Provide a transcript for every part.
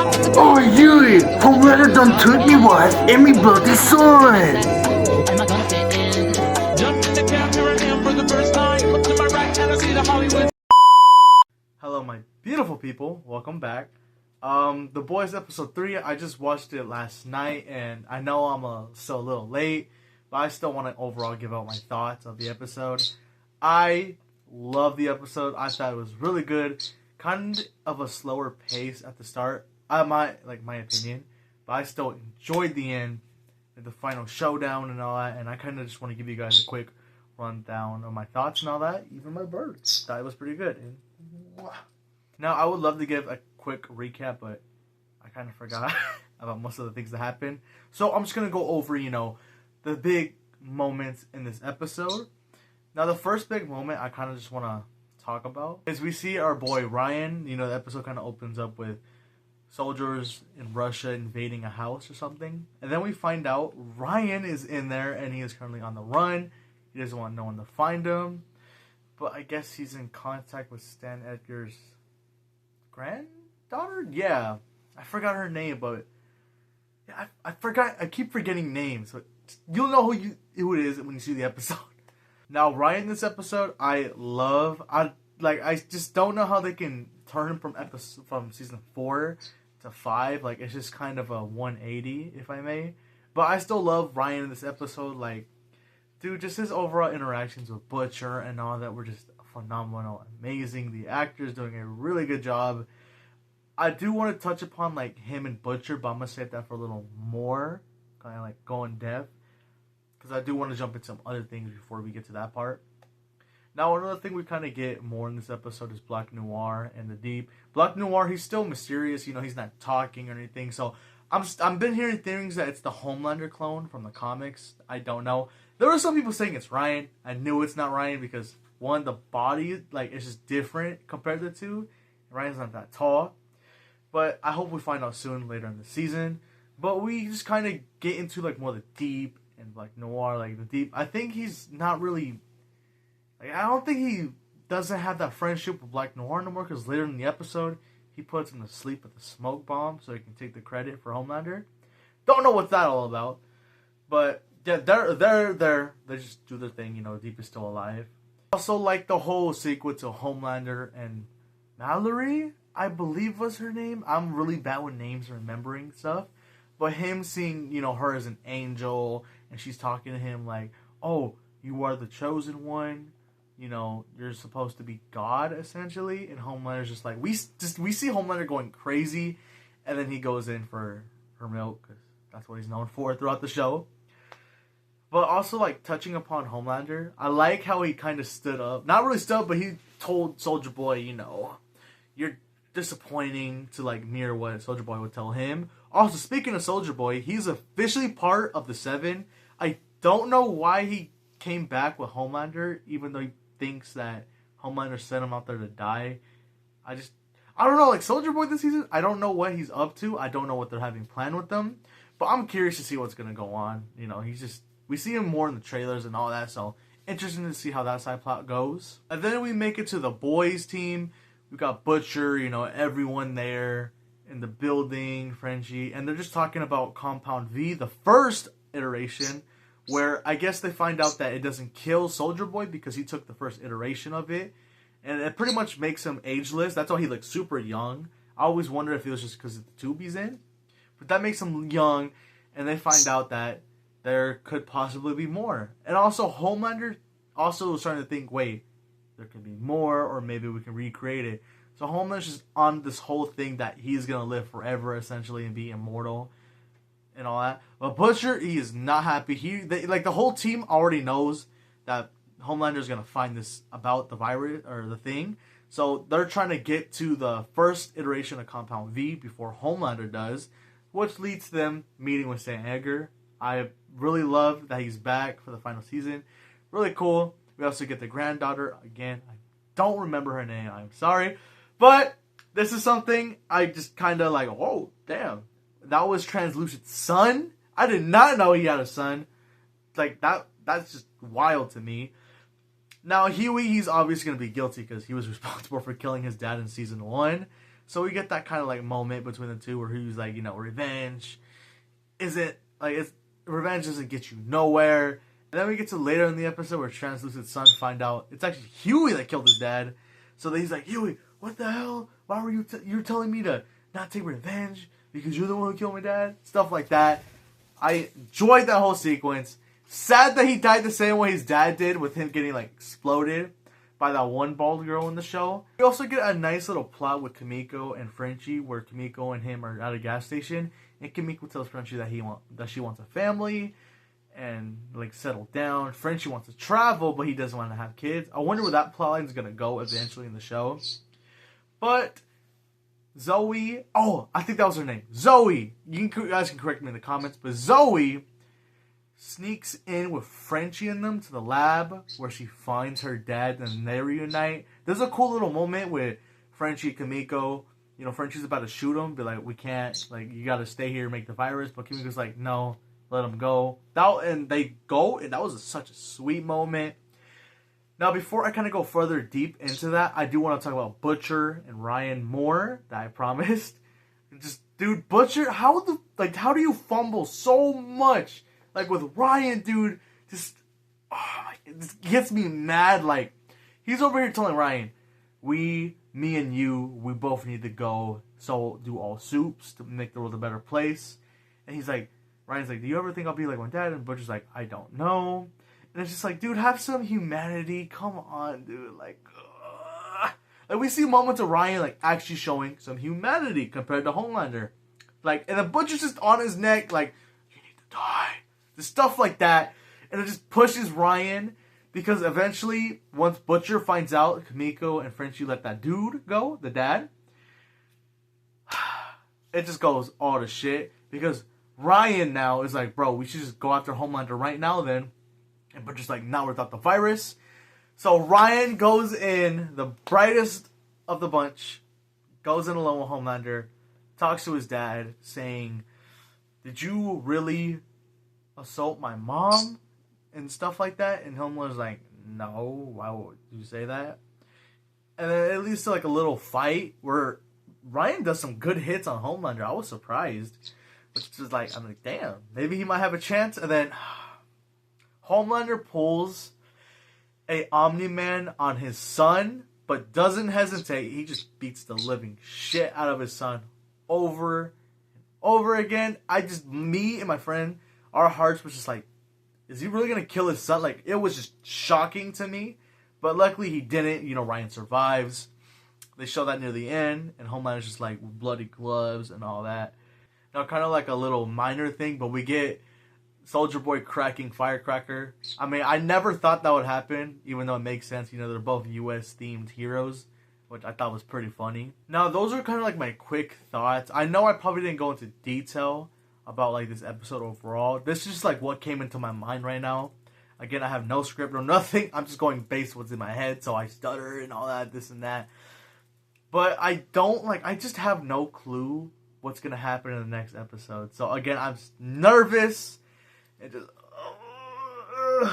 Oh, you! Homelander done took me wife and me bloody son! Am I gonna fit in? Jump in the cab, here I am for the first time. Look to my right and I see the Hollywood. Hello, my beautiful people. Welcome back. The Boys episode 3. I just watched it last night, and I know I'm still a little late, but I still want to overall give out my thoughts of the episode. I love the episode. I thought it was really good. Kind of a slower pace at the start. My opinion, but I still enjoyed the end, and the final showdown and all that. And I kind of just want to give you guys a quick rundown of my thoughts and all that. Even my birds thought it was pretty good. And now, I would love to give a quick recap, but I kind of forgot about most of the things that happened. So I'm just going to go over, the big moments in this episode. Now, the first big moment I kind of just want to talk about is we see our boy Ryan. The episode kind of opens up with soldiers in Russia invading a house or something. And then we find out Ryan is in there and he is currently on the run. He doesn't want no one to find him. But I guess he's in contact with Stan Edgar's granddaughter? Yeah. I forgot her name, but yeah, I forgot. I keep forgetting names. But you'll know who it is when you see the episode. Now, Ryan, this episode, I love. I just don't know how they can turn him from season 4 to 5. Like, it's just kind of a 180, if I may. But I still love Ryan in this episode. Like, dude, just his overall interactions with Butcher and all that were just phenomenal, amazing. The actor's doing a really good job. I do want to touch upon, like, him and Butcher, but I'm going to save that for a little more. Kind of, like, go in depth. Because I do want to jump into some other things before we get to that part. Now, another thing we kind of get more in this episode is Black Noir and the Deep. Black Noir, he's still mysterious. He's not talking or anything. So, I've been hearing things that it's the Homelander clone from the comics. I don't know. There were some people saying it's Ryan. I knew it's not Ryan because, one, the body, like, it's just different compared to the two. Ryan's not that tall. But I hope we find out soon, later in the season. But we just kind of get into, like, more the Deep and Black Noir. Like, the Deep, I think he's not really... Like, I don't think he doesn't have that friendship with Black Noir no more, because later in the episode, he puts him to sleep with a smoke bomb so he can take the credit for Homelander. Don't know what's that all about. But, yeah, they just do their thing, Deep is still alive. Also, like, the whole sequence of Homelander and Mallory, I believe was her name. I'm really bad with names and remembering stuff. But him seeing, her as an angel, and she's talking to him like, oh, you are the chosen one. You're supposed to be God, essentially. And Homelander's just like, we see Homelander going crazy. And then he goes in for her milk, because that's what he's known for throughout the show. But also, like, touching upon Homelander, I like how he kind of stood up. Not really stood up, but he told Soldier Boy, you're disappointing, to, like, mirror what Soldier Boy would tell him. Also, speaking of Soldier Boy, he's officially part of the Seven. I don't know why he came back with Homelander, even though he thinks that Homelander sent him out there to die. I don't know, like, Soldier Boy this season, I don't know what he's up to. I don't know what they're having planned with them. But I'm curious to see what's going to go on. We see him more in the trailers and all that, so interesting to see how that side plot goes. And then we make it to the boys team. We got Butcher, everyone there in the building, Frenchie, and they're just talking about Compound V, the first iteration, where I guess they find out that it doesn't kill Soldier Boy because he took the first iteration of it. And it pretty much makes him ageless. That's why he looks super young. I always wondered if it was just because of the tube he's in. But that makes him young. And they find out that there could possibly be more. And also, Homelander also was starting to think, wait, there could be more, or maybe we can recreate it. So Homelander's just on this whole thing that he's going to live forever, essentially, and be immortal. And all that. But Butcher, he is not happy. The whole team already knows that Homelander's gonna find this about the virus or the thing. So they're trying to get to the first iteration of Compound V before Homelander does, which leads to them meeting with Stan Edgar. I really love that he's back for the final season. Really cool. We also get the granddaughter. Again, I don't remember her name. I'm sorry. But this is something I just kind of like, oh, damn. That was Translucent's son? I did not know he had a son. Like, that's just wild to me. Now, Huey, he's obviously going to be guilty because he was responsible for killing his dad in season 1. So we get that kind of like moment between the two where he's like, revenge revenge doesn't get you nowhere. And then we get to later in the episode where Translucent Sun find out it's actually Huey that killed his dad. So then he's like, Huey, what the hell? Why were you're telling me to not take revenge because you're the one who killed my dad? Stuff like that. I enjoyed that whole sequence. Sad that he died the same way his dad did, with him getting like exploded by that one bald girl in the show. We also get a nice little plot with Kimiko and Frenchie, where Kimiko and him are at a gas station, and Kimiko tells Frenchie that she wants a family and like settle down. Frenchie wants to travel, but he doesn't want to have kids. I wonder where that plotline is gonna go eventually in the show. But Zoe, I think that was her name, Zoe. You guys can correct me in the comments, but Zoe sneaks in with Frenchie and them to the lab where she finds her dad and they reunite. There's a cool little moment with Frenchie and Kimiko. Frenchie's about to shoot him, be like, we can't, like, you gotta stay here and make the virus. But Kimiko's like, no, let him go. And they go, and that was such a sweet moment. Now, before I kind of go further deep into that, I do want to talk about Butcher and Ryan more, that I promised. Dude, Butcher, how do you fumble so much? Like with Ryan, dude, it just gets me mad. Like, he's over here telling Ryan, me and you, we both need to go do all soups to make the world a better place. And Ryan's like, do you ever think I'll be like my dad? And Butcher's like, I don't know. And it's just like, dude, have some humanity. Come on, dude. Like we see moments of Ryan like actually showing some humanity compared to Homelander. Like, and the Butcher's just on his neck, like, you need to die. The stuff like that. And it just pushes Ryan, because eventually, once Butcher finds out Kimiko and Frenchie let that dude go, the dad, it just goes all to shit. Because Ryan now is like, bro, we should just go after Homelander right now then. And Butcher's like, now without the virus. So Ryan goes in, the brightest of the bunch, goes in alone with Homelander, talks to his dad, saying, did you really assault my mom? And stuff like that. And Homelander's like, no, why would you say that? And then it leads to like a little fight where Ryan does some good hits on Homelander. I was surprised. Which is like, I'm like, damn, maybe he might have a chance. And then Homelander pulls a Omni-Man on his son, but doesn't hesitate. He just beats the living shit out of his son over and over again. Me and my friend, our hearts was just like, is he really gonna kill his son? Like, it was just shocking to me. But luckily he didn't. Ryan survives. They show that near the end, and Homelander's just like bloody gloves and all that. Now, kind of like a little minor thing, but we get Soldier Boy cracking Firecracker. I mean, I never thought that would happen, even though it makes sense. They're both US themed heroes, which I thought was pretty funny. Now, those are kind of like my quick thoughts. I know I probably didn't go into detail about like this episode overall. This is just like what came into my mind right now. Again, I have no script or nothing. I'm just going based what's in my head, so I stutter and all that, this and that. But I just have no clue what's gonna happen in the next episode. So again, I'm nervous. And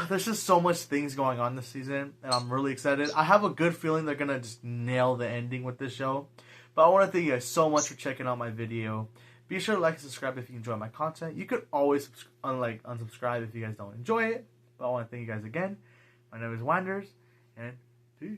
there's just so much things going on this season, and I'm really excited. I have a good feeling they're gonna just nail the ending with this show. But I want to thank you guys so much for checking out my video. Be sure to like and subscribe if you enjoy my content. You could always unsubscribe if you guys don't enjoy it. But I want to thank you guys again. My name is Wanders, and peace.